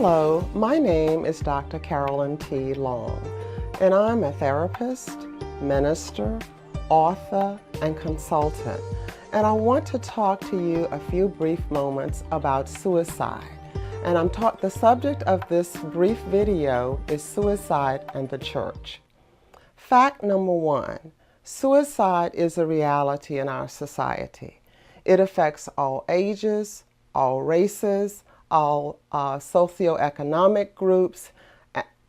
Hello, my name is Dr. Carolyn T. Long, and I'm a therapist, minister, author, and consultant. And I want to talk to you a few brief moments about suicide. And the subject of this brief video is suicide and the church. Fact number one, suicide is a reality in our society. It affects all ages, all races, all socioeconomic groups.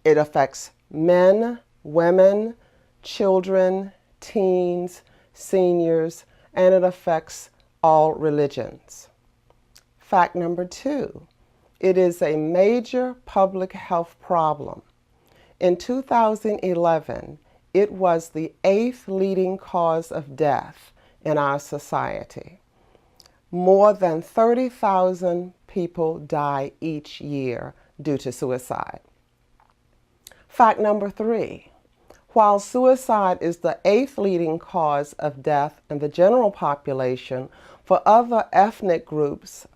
It affects men, women, children, teens, seniors, and it affects all religions. Fact number two, it is a major public health problem. In 2011, it was the 8th leading cause of death in our society. More than 30,000 people die each year due to suicide. Fact number three, while suicide is the 8th leading cause of death in the general population, for other ethnic groups,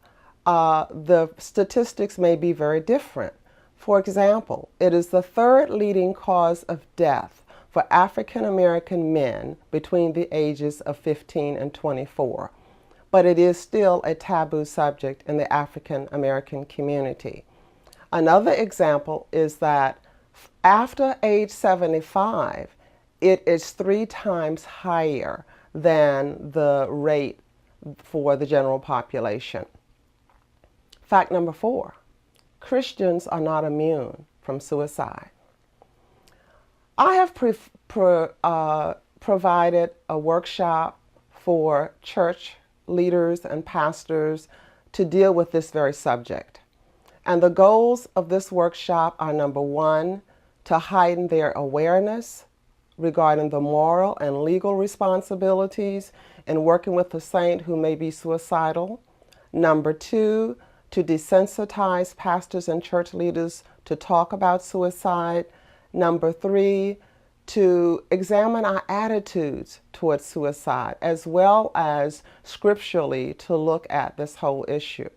the statistics may be very different. For example, it is the 3rd leading cause of death for African American men between the ages of 15 and 24. But it is still a taboo subject in the African American community. Another example is that after age 75, it is 3 times higher than the rate for the general population. Fact number 4, Christians are not immune from suicide. I have provided a workshop for church leaders and pastors to deal with this very subject. And the goals of this workshop are, number one, to heighten their awareness regarding the moral and legal responsibilities in working with a saint who may be suicidal. Number two, to desensitize pastors and church leaders to talk about suicide. Number three, to examine our attitudes towards suicide, as well as scripturally to look at this whole issue.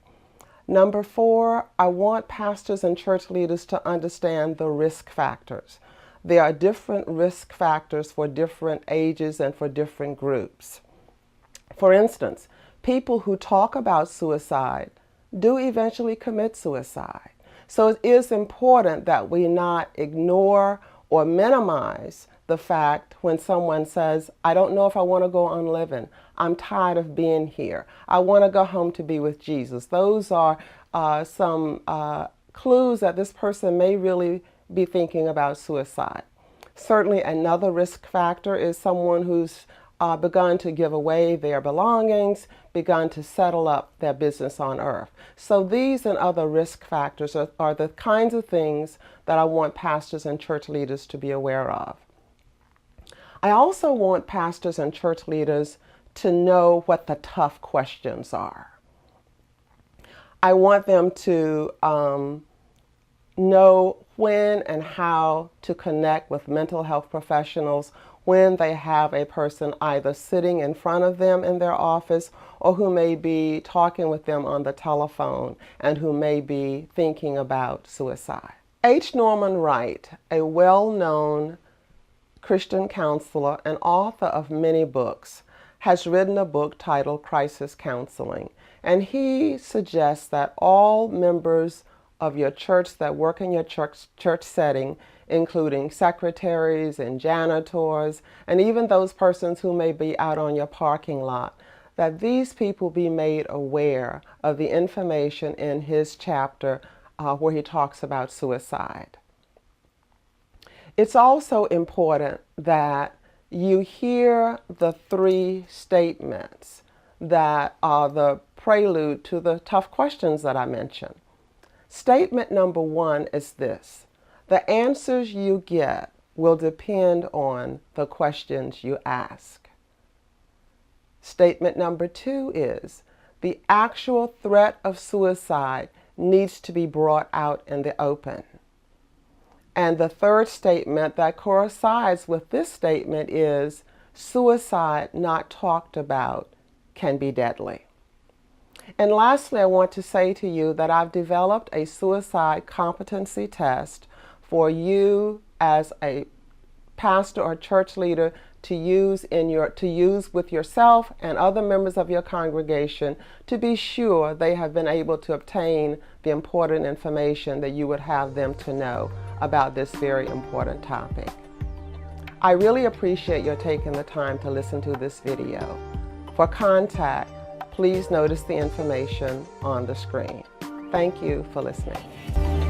Number four, I want pastors and church leaders to understand the risk factors. There are different risk factors for different ages and for different groups. For instance, people who talk about suicide do eventually commit suicide. So it is important that we not ignore or minimize the fact when someone says, I don't know if I want to go on living. I'm tired of being here. I want to go home to be with Jesus. Those are some clues that this person may really be thinking about suicide. Certainly another risk factor is someone who's begun to give away their belongings, begun to settle up their business on earth. So these and other risk factors are the kinds of things that I want pastors and church leaders to be aware of. I also want pastors and church leaders to know what the tough questions are. I want them to know when and how to connect with mental health professionals when they have a person either sitting in front of them in their office or who may be talking with them on the telephone and who may be thinking about suicide. H. Norman Wright, a well-known Christian counselor and author of many books, has written a book titled Crisis Counseling. And he suggests that all members of your church that work in your church setting, including secretaries and janitors, and even those persons who may be out on your parking lot, that these people be made aware of the information in his chapter where he talks about suicide. It's also important that you hear the 3 statements that are the prelude to the tough questions that I mentioned. Statement number 1 is this: the answers you get will depend on the questions you ask. Statement number 2 is the actual threat of suicide needs to be brought out in the open. And the third statement that coincides with this statement is suicide not talked about can be deadly. And lastly, I want to say to you that I've developed a suicide competency test for you as a pastor or church leader to use with yourself and other members of your congregation to be sure they have been able to obtain the important information that you would have them to know about this very important topic. I really appreciate your taking the time to listen to this video. For contact, please notice the information on the screen. Thank you for listening.